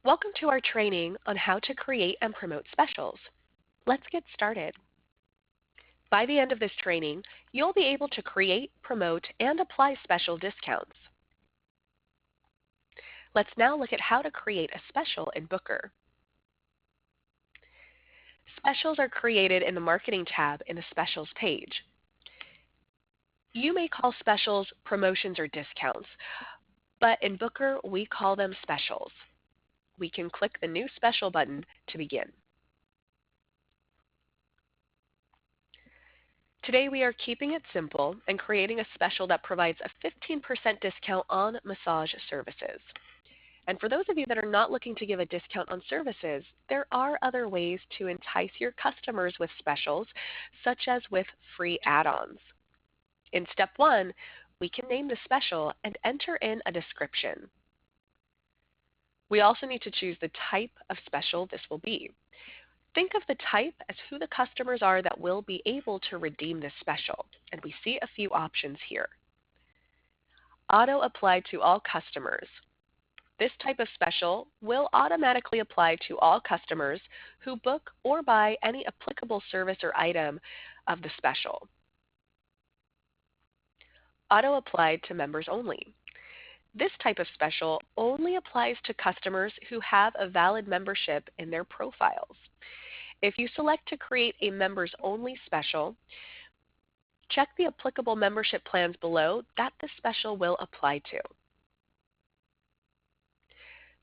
Welcome to our training on how to create and promote specials. Let's get started. By the end of this training, you'll be able to create, promote, and apply special discounts. Let's now look at how to create a special in Booker. Specials are created in the Marketing tab in the Specials page. You may call specials promotions or discounts, but in Booker, we call them specials. We can click the New Special button to begin. Today we are keeping it simple and creating a special that provides a 15% discount on massage services. And for those of you that are not looking to give a discount on services, there are other ways to entice your customers with specials, such as with free add-ons. In step 1, we can name the special and enter in a description. We also need to choose the type of special this will be. Think of the type as who the customers are that will be able to redeem this special, and we see a few options here. Auto apply to all customers. This type of special will automatically apply to all customers who book or buy any applicable service or item of the special. Auto apply to members only. This type of special only applies to customers who have a valid membership in their profiles. If you select to create a members-only special, check the applicable membership plans below that the special will apply to.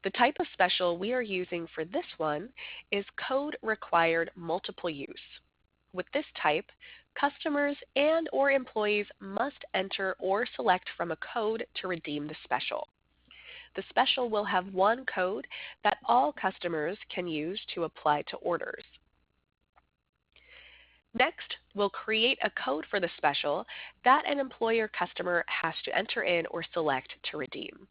The type of special we are using for this one is code required multiple use. With this type, customers and/or employees must enter or select from a code to redeem the special. The special will have one code that all customers can use to apply to orders. Next, we'll create a code for the special that an employer customer has to enter in or select to redeem.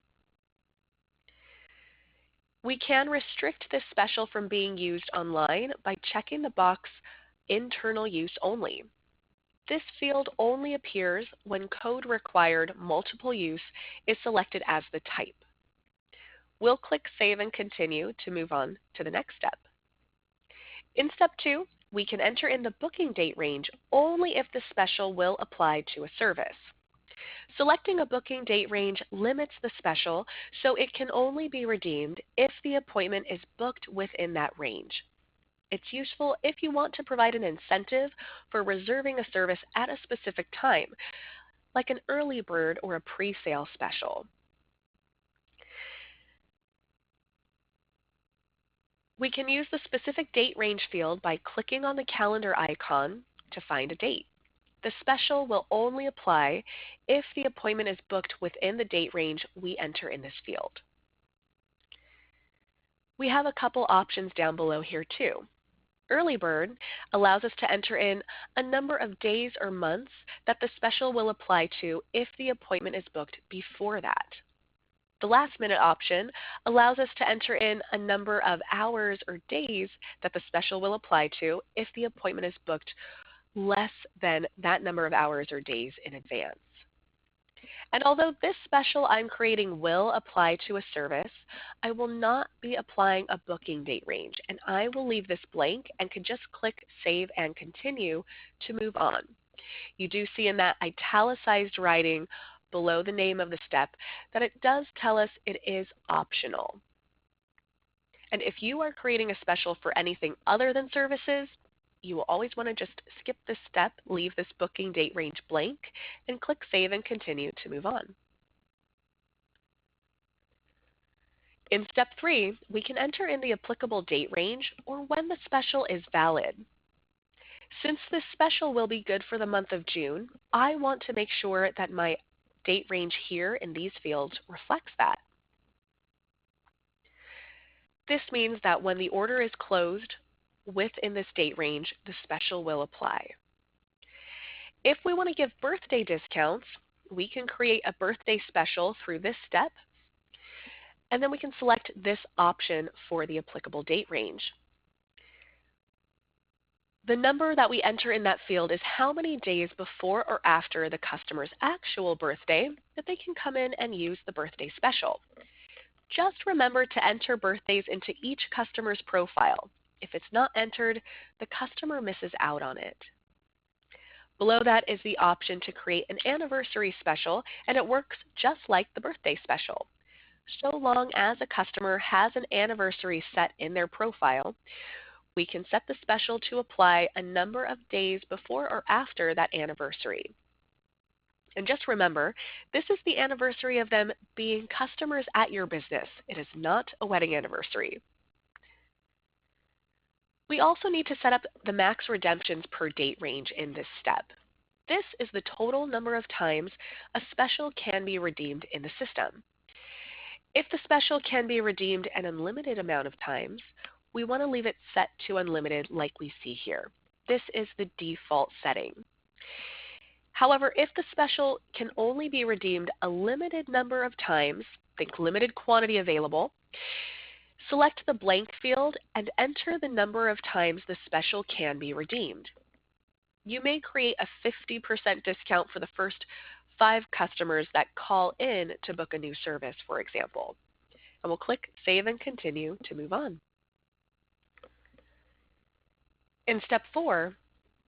We can restrict this special from being used online by checking the box Internal Use Only. This field only appears when code required multiple use is selected as the type. We'll click Save and Continue to move on to the next step. In step 2, we can enter in the booking date range only if the special will apply to a service. Selecting a booking date range limits the special, so it can only be redeemed if the appointment is booked within that range. It's useful if you want to provide an incentive for reserving a service at a specific time, like an early bird or a pre-sale special. We can use the specific date range field by clicking on the calendar icon to find a date. The special will only apply if the appointment is booked within the date range we enter in this field. We have a couple options down below here too. Early Bird allows us to enter in a number of days or months that the special will apply to if the appointment is booked before that. The last minute option allows us to enter in a number of hours or days that the special will apply to if the appointment is booked less than that number of hours or days in advance. And although this special I'm creating will apply to a service, I will not be applying a booking date range, and I will leave this blank and can just click Save and Continue to move on. You do see in that italicized writing below the name of the step that it does tell us it is optional. And if you are creating a special for anything other than services, you will always want to just skip this step, leave this booking date range blank, and click Save and Continue to move on. In step 3, we can enter in the applicable date range or when the special is valid. Since this special will be good for the month of June, I want to make sure that my date range here in these fields reflects that. This means that when the order is closed within this date range, the special will apply. If we want to give birthday discounts, we can create a birthday special through this step, and then we can select this option for the applicable date range. The number that we enter in that field is how many days before or after the customer's actual birthday that they can come in and use the birthday special. Just remember to enter birthdays into each customer's profile. If it's not entered, the customer misses out on it. Below that is the option to create an anniversary special, and it works just like the birthday special. So long as a customer has an anniversary set in their profile, we can set the special to apply a number of days before or after that anniversary. And just remember, this is the anniversary of them being customers at your business. It is not a wedding anniversary. We also need to set up the max redemptions per date range in this step. This is the total number of times a special can be redeemed in the system. If the special can be redeemed an unlimited amount of times, we want to leave it set to unlimited like we see here. This is the default setting. However, if the special can only be redeemed a limited number of times, think limited quantity available, select the blank field and enter the number of times the special can be redeemed. You may create a 50% discount for the first 5 customers that call in to book a new service, for example. And we'll click Save and Continue to move on. In step 4,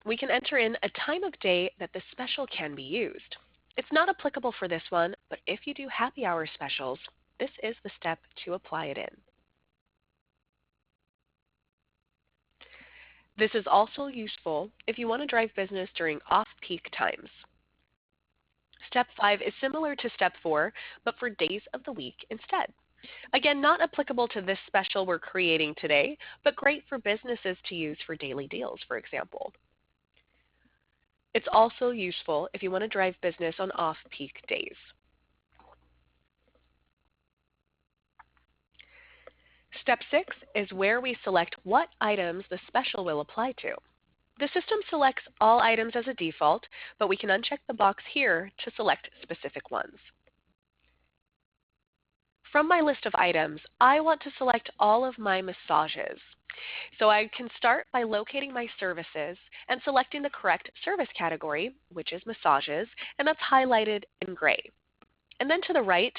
we can enter in a time of day that the special can be used. It's not applicable for this one, but if you do happy hour specials, this is the step to apply it in. This is also useful if you want to drive business during off-peak times. Step 5 is similar to step 4, but for days of the week instead. Again, not applicable to this special we're creating today, but great for businesses to use for daily deals, for example. It's also useful if you want to drive business on off-peak days. Step 6 is where we select what items the special will apply to. The system selects all items as a default, but we can uncheck the box here to select specific ones. From my list of items, I want to select all of my massages. So I can start by locating my services and selecting the correct service category, which is massages, and that's highlighted in gray. And then to the right,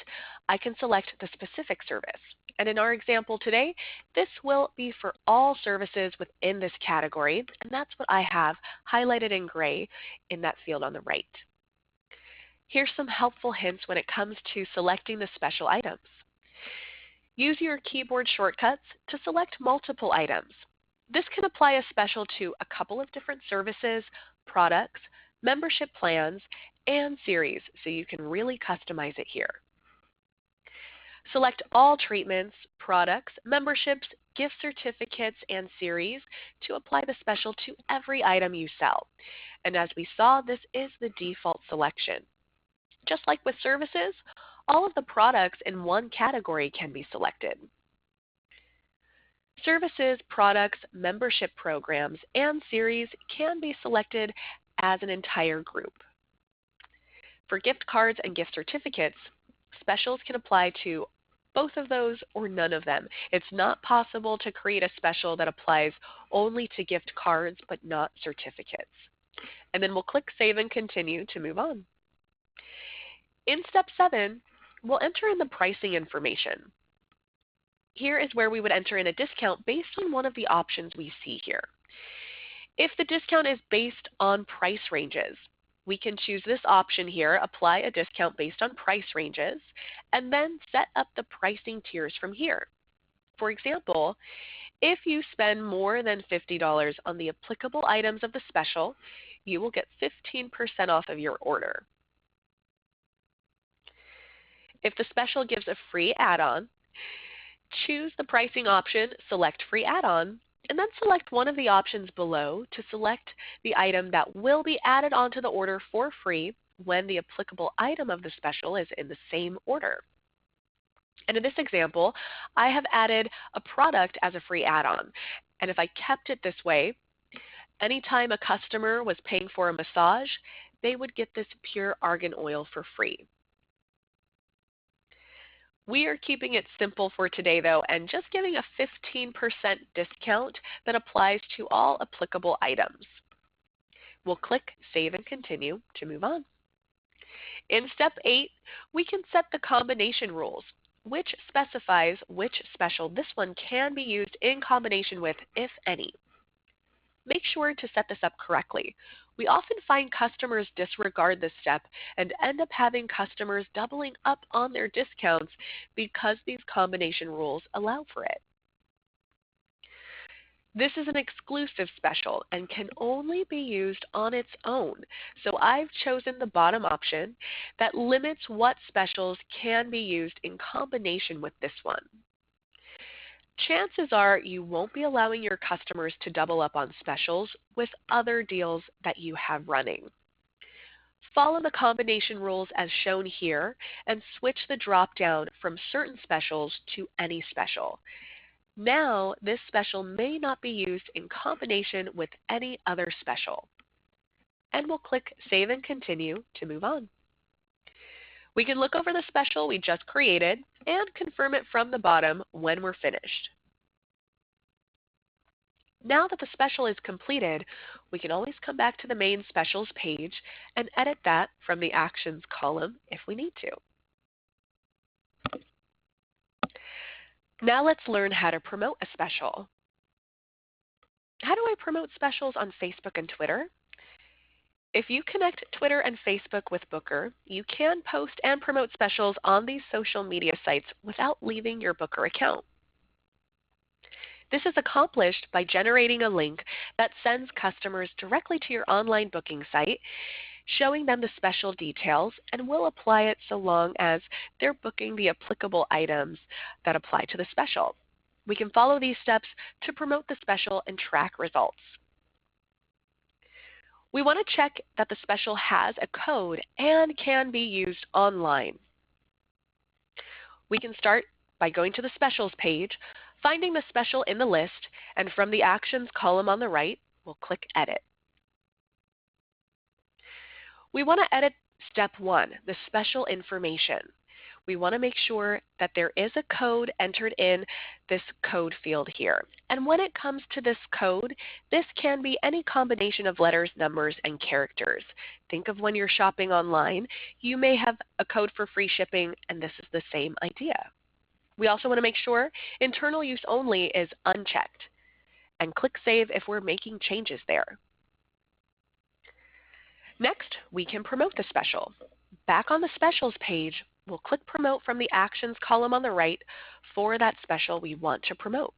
I can select the specific service. And in our example today, this will be for all services within this category, and that's what I have highlighted in gray in that field on the right. Here's some helpful hints when it comes to selecting the special items. Use your keyboard shortcuts to select multiple items. This can apply a special to a couple of different services, products, membership plans, and series, so you can really customize it here. Select all treatments, products, memberships, gift certificates, and series to apply the special to every item you sell. And as we saw, this is the default selection. Just like with services, all of the products in one category can be selected. Services, products, membership programs, and series can be selected as an entire group. For gift cards and gift certificates, specials can apply to both of those or none of them. It's not possible to create a special that applies only to gift cards but not certificates. And then we'll click Save and Continue to move on. In step 7, we'll enter in the pricing information. Here is where we would enter in a discount based on one of the options we see here. If the discount is based on price ranges, we can choose this option here, apply a discount based on price ranges, and then set up the pricing tiers from here. For example, if you spend more than $50 on the applicable items of the special, you will get 15% off of your order. If the special gives a free add-on, choose the pricing option, select free add-on, and then select one of the options below to select the item that will be added onto the order for free when the applicable item of the special is in the same order. And in this example, I have added a product as a free add-on. And if I kept it this way, anytime a customer was paying for a massage, they would get this pure argan oil for free. We are keeping it simple for today though, and just giving a 15% discount that applies to all applicable items. We'll click Save and Continue to move on. In step 8, we can set the combination rules. which specifies which special this one can be used in combination with, if any. Make sure to set this up correctly. We often find customers disregard this step and end up having customers doubling up on their discounts because these combination rules allow for it. This is an exclusive special and can only be used on its own. So I've chosen the bottom option that limits what specials can be used in combination with this one. Chances are you won't be allowing your customers to double up on specials with other deals that you have running. Follow the combination rules as shown here and switch the drop down from certain specials to any special. Now, this special may not be used in combination with any other special. And we'll click Save and Continue to move on. We can look over the special we just created and confirm it from the bottom when we're finished. Now that the special is completed, we can always come back to the main specials page and edit that from the Actions column if we need to. Now let's learn how to promote a special. How do I promote specials on Facebook and Twitter? If you connect Twitter and Facebook with Booker, you can post and promote specials on these social media sites without leaving your Booker account. This is accomplished by generating a link that sends customers directly to your online booking site, showing them the special details, and will apply it so long as they're booking the applicable items that apply to the special. We can follow these steps to promote the special and track results. We want to check that the special has a code and can be used online. We can start by going to the Specials page, finding the special in the list, and from the Actions column on the right, we'll click Edit. We want to edit Step 1, the special information. We want to make sure that there is a code entered in this code field here. And when it comes to this code, this can be any combination of letters, numbers, and characters. Think of when you're shopping online, you may have a code for free shipping, and this is the same idea. We also want to make sure internal use only is unchecked, and click Save if we're making changes there. Next, we can promote the special. Back on the Specials page, we'll click Promote from the Actions column on the right for that special we want to promote.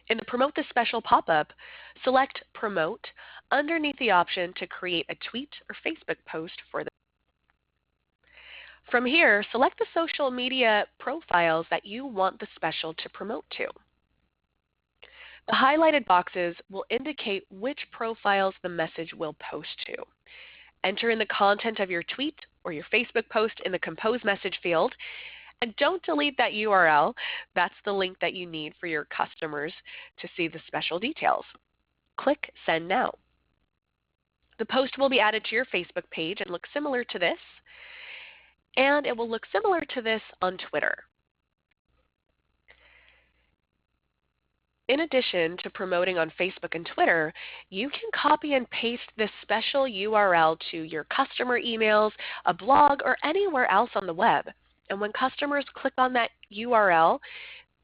In the Promote the Special pop-up, select Promote underneath the option to create a tweet or Facebook post for the. From here, select the social media profiles that you want the special to promote to. The highlighted boxes will indicate which profiles the message will post to. Enter in the content of your tweet or your Facebook post in the Compose Message field, and don't delete that URL. That's the link that you need for your customers to see the special details. Click Send Now. The post will be added to your Facebook page and look similar to this, and it will look similar to this on Twitter. In addition to promoting on Facebook and Twitter, you can copy and paste this special URL to your customer emails, a blog, or anywhere else on the web. And when customers click on that URL,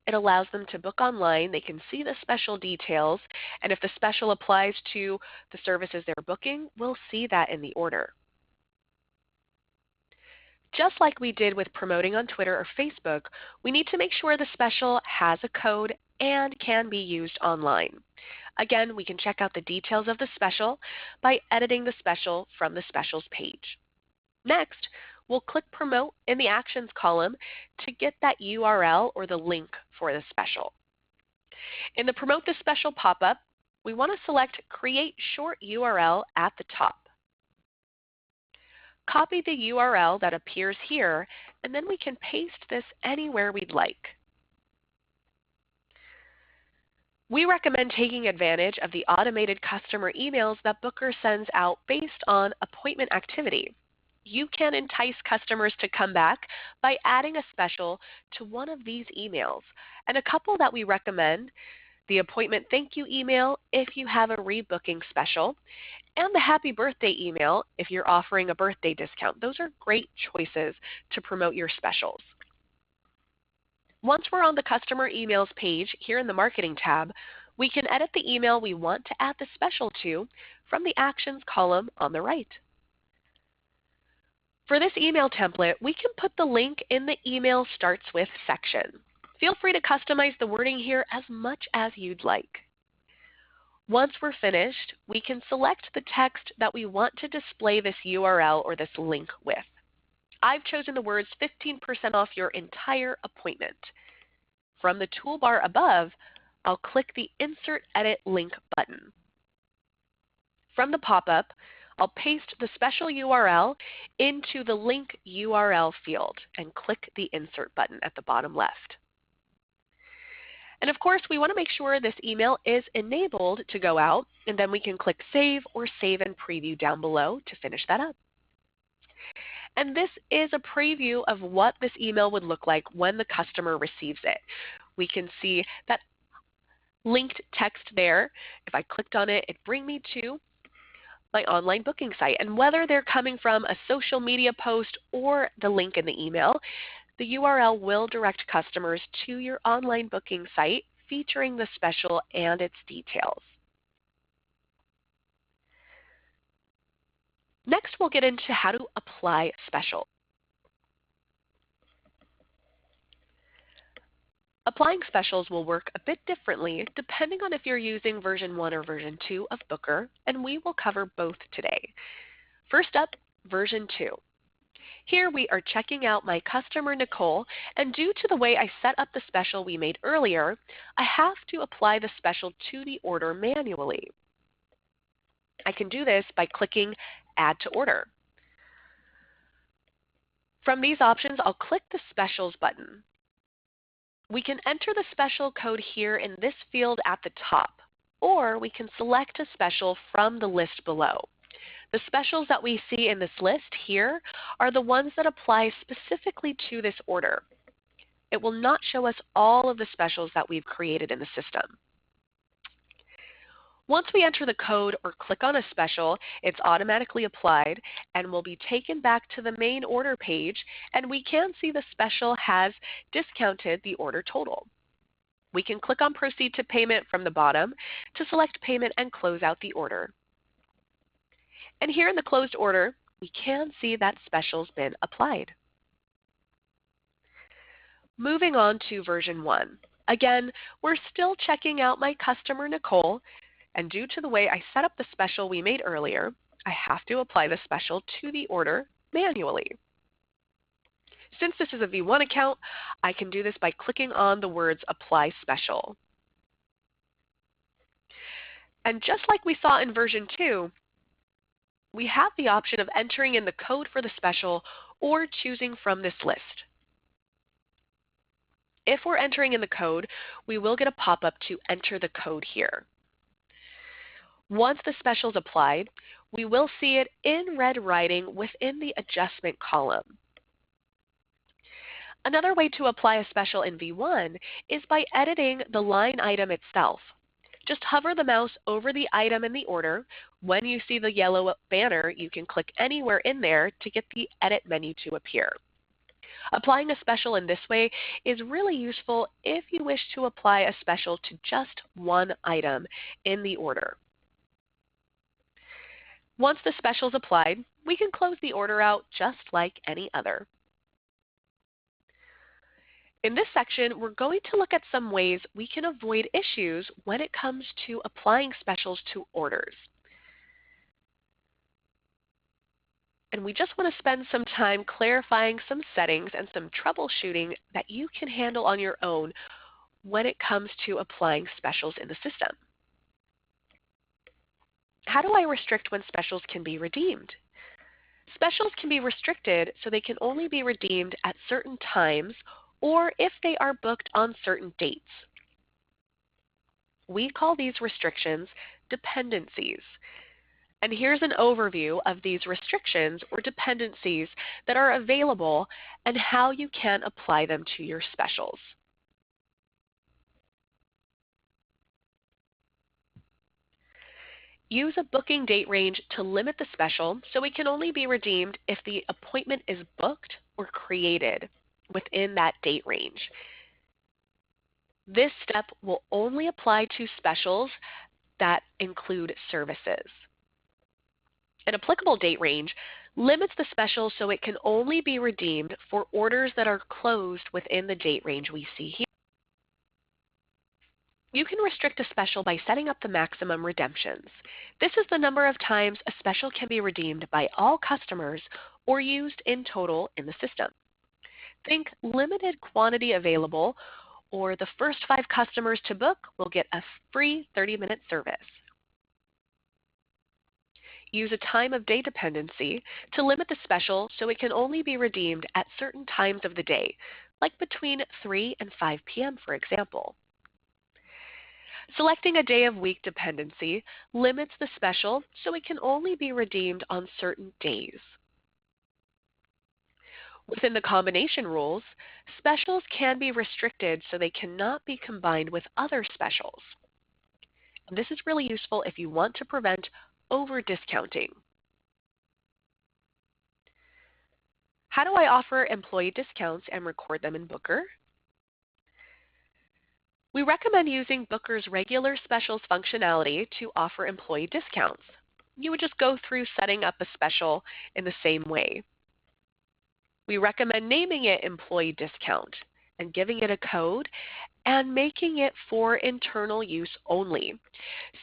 it allows them to book online. They can see the special details, and if the special applies to the services they're booking, we'll see that in the order. Just like we did with promoting on Twitter or Facebook, we need to make sure the special has a code and can be used online. Again, we can check out the details of the special by editing the special from the Specials page. Next, we'll click Promote in the Actions column to get that URL or the link for the special. In the Promote the Special pop-up, we want to select Create Short URL at the top. Copy the URL that appears here, and then we can paste this anywhere we'd like. We recommend taking advantage of the automated customer emails that Booker sends out based on appointment activity. You can entice customers to come back by adding a special to one of these emails. And a couple that we recommend, the appointment thank you email if you have a rebooking special, and the happy birthday email if you're offering a birthday discount. Those are great choices to promote your specials. Once we're on the Customer Emails page here in the Marketing tab, we can edit the email we want to add the special to from the Actions column on the right. For this email template, we can put the link in the Email Starts With section. Feel free to customize the wording here as much as you'd like. Once we're finished, we can select the text that we want to display this URL or this link with. I've chosen the words 15% off your entire appointment. From the toolbar above, I'll click the Insert Edit Link button. From the pop-up, I'll paste the special URL into the Link URL field and click the Insert button at the bottom left. And of course, we want to make sure this email is enabled to go out, and then we can click Save or Save and Preview down below to finish that up. And this is a preview of what this email would look like when the customer receives it. We can see that linked text there. If I clicked on it, it'd bring me to my online booking site. And whether they're coming from a social media post or the link in the email, the URL will direct customers to your online booking site featuring the special and its details. Next, we'll get into how to apply specials. Applying specials will work a bit differently depending on if you're using version 1 or version 2 of Booker, and we will cover both today. First up, version 2. Here we are checking out my customer Nicole, and due to the way I set up the special we made earlier, I have to apply the special to the order manually. I can do this by clicking Add to Order. From these options, I'll click the Specials button. We can enter the special code here in this field at the top, or we can select a special from the list below. The specials that we see in this list here are the ones that apply specifically to this order. It will not show us all of the specials that we've created in the system. Once we enter the code or click on a special, it's automatically applied and will be taken back to the main order page, and we can see the special has discounted the order total. We can click on Proceed to Payment from the bottom to select payment and close out the order. And here in the closed order, we can see that special's been applied. Moving on to version 1. Again, we're still checking out my customer Nicole, and due to the way I set up the special we made earlier, I have to apply the special to the order manually. Since this is a V1 account, I can do this by clicking on the words Apply Special. And just like we saw in version 2, we have the option of entering in the code for the special or choosing from this list. If we're entering in the code, we will get a pop-up to enter the code here. Once the special is applied, we will see it in red writing within the adjustment column. Another way to apply a special in V1 is by editing the line item itself. Just hover the mouse over the item in the order. When you see the yellow banner, you can click anywhere in there to get the edit menu to appear. Applying a special in this way is really useful if you wish to apply a special to just one item in the order. Once the special is applied, we can close the order out just like any other. In this section, we're going to look at some ways we can avoid issues when it comes to applying specials to orders. And we just want to spend some time clarifying some settings and some troubleshooting that you can handle on your own when it comes to applying specials in the system. How do I restrict when specials can be redeemed? Specials can be restricted so they can only be redeemed at certain times or if they are booked on certain dates. We call these restrictions dependencies. And here's an overview of these restrictions or dependencies that are available and how you can apply them to your specials. Use a booking date range to limit the special so it can only be redeemed if the appointment is booked or created within that date range. This step will only apply to specials that include services. An applicable date range limits the special so it can only be redeemed for orders that are closed within the date range we see here. You can restrict a special by setting up the maximum redemptions. This is the number of times a special can be redeemed by all customers or used in total in the system. Think limited quantity available, or the first 5 customers to book will get a free 30-minute service. Use a time of day dependency to limit the special so it can only be redeemed at certain times of the day, like between 3 and 5 p.m. for example. Selecting a day of week dependency limits the special so it can only be redeemed on certain days. Within the combination rules, specials can be restricted so they cannot be combined with other specials. And this is really useful if you want to prevent over-discounting. How do I offer employee discounts and record them in Booker? We recommend using Booker's regular specials functionality to offer employee discounts. You would just go through setting up a special in the same way. We recommend naming it employee discount and giving it a code and making it for internal use only.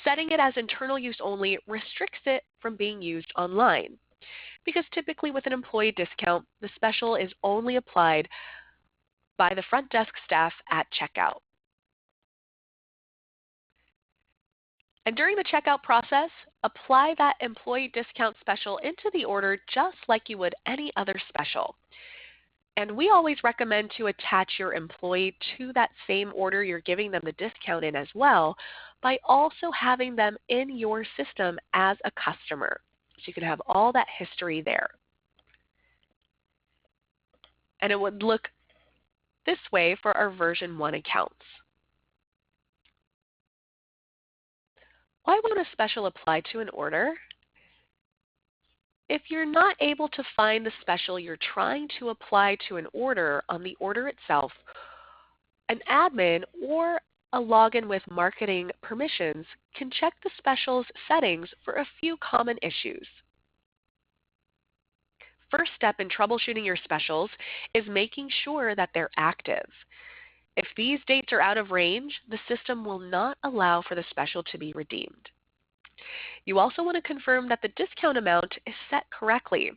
Setting it as internal use only restricts it from being used online, because typically with an employee discount, the special is only applied by the front desk staff at checkout. And during the checkout process, apply that employee discount special into the order just like you would any other special. And we always recommend to attach your employee to that same order you're giving them the discount in as well, by also having them in your system as a customer. So you can have all that history there. And it would look this way for our version 1 accounts. Why won't a special apply to an order? If you're not able to find the special you're trying to apply to an order on the order itself, an admin or a login with marketing permissions can check the special's settings for a few common issues. First step in troubleshooting your specials is making sure that they're active. If these dates are out of range, the system will not allow for the special to be redeemed. You also want to confirm that the discount amount is set correctly.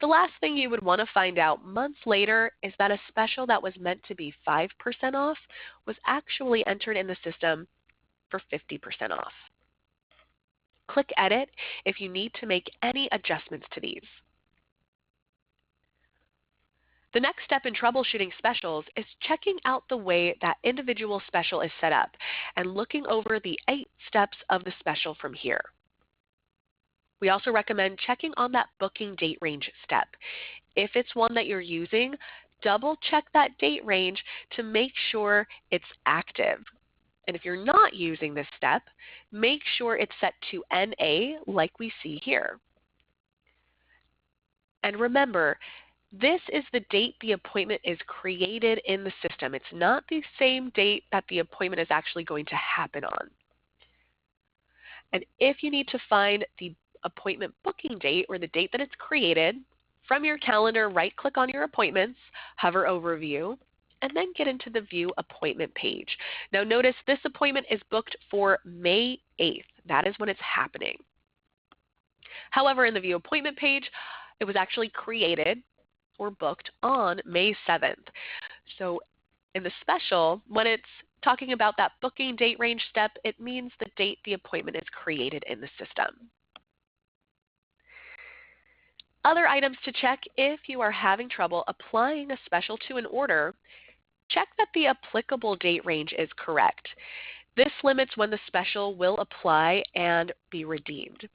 The last thing you would want to find out months later is that a special that was meant to be 5% off was actually entered in the system for 50% off. Click Edit if you need to make any adjustments to these. The next step in troubleshooting specials is checking out the way that individual special is set up and looking over the 8 steps of the special from here. We also recommend checking on that booking date range step. If it's one that you're using, double check that date range to make sure it's active. And if you're not using this step, make sure it's set to NA like we see here. And remember, this is the date the appointment is created in the system. It's not the same date that the appointment is actually going to happen on. And if you need to find the appointment booking date or the date that it's created, from your calendar, right-click on your appointments, hover over View, and then get into the View Appointment page. Now notice this appointment is booked for May 8th. That is when it's happening. However, in the View Appointment page, it was actually created or booked on May 7th. So in the special, when it's talking about that booking date range step, it means the date the appointment is created in the system. Other items to check if you are having trouble applying a special to an order, check that the applicable date range is correct. This limits when the special will apply and be redeemed.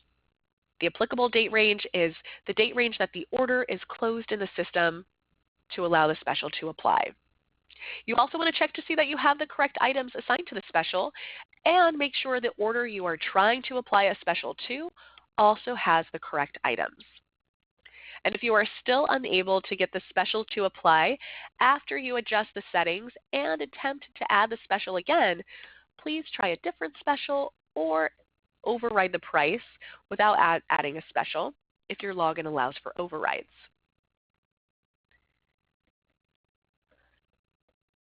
The applicable date range is the date range that the order is closed in the system to allow the special to apply. You also want to check to see that you have the correct items assigned to the special and make sure the order you are trying to apply a special to also has the correct items. And if you are still unable to get the special to apply after you adjust the settings and attempt to add the special again, please try a different special or override the price without adding a special if your login allows for overrides.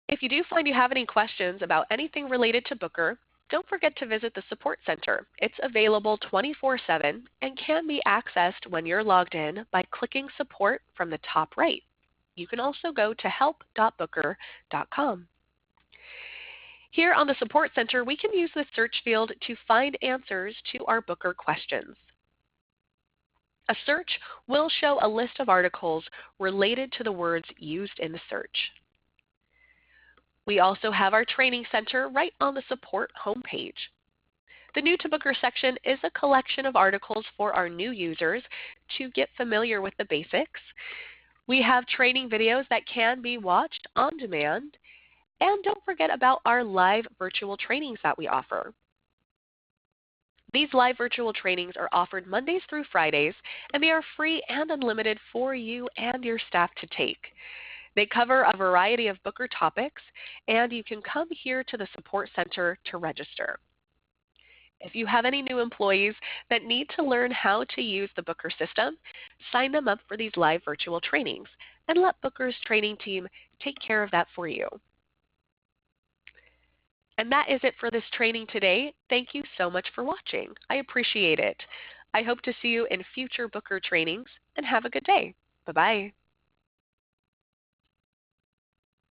If you do find you have any questions about anything related to Booker, don't forget to visit the Support Center. It's available 24/7 and can be accessed when you're logged in by clicking Support from the top right. You can also go to help.booker.com. Here on the Support Center, we can use the search field to find answers to our Booker questions. A search will show a list of articles related to the words used in the search. We also have our Training Center right on the Support homepage. The New to Booker section is a collection of articles for our new users to get familiar with the basics. We have training videos that can be watched on demand. And don't forget about our live virtual trainings that we offer. These live virtual trainings are offered Mondays through Fridays, and they are free and unlimited for you and your staff to take. They cover a variety of Booker topics, and you can come here to the Support Center to register. If you have any new employees that need to learn how to use the Booker system, sign them up for these live virtual trainings and let Booker's training team take care of that for you. And that is it for this training today. Thank you so much for watching. I appreciate it. I hope to see you in future Booker trainings, and have a good day. Bye-bye.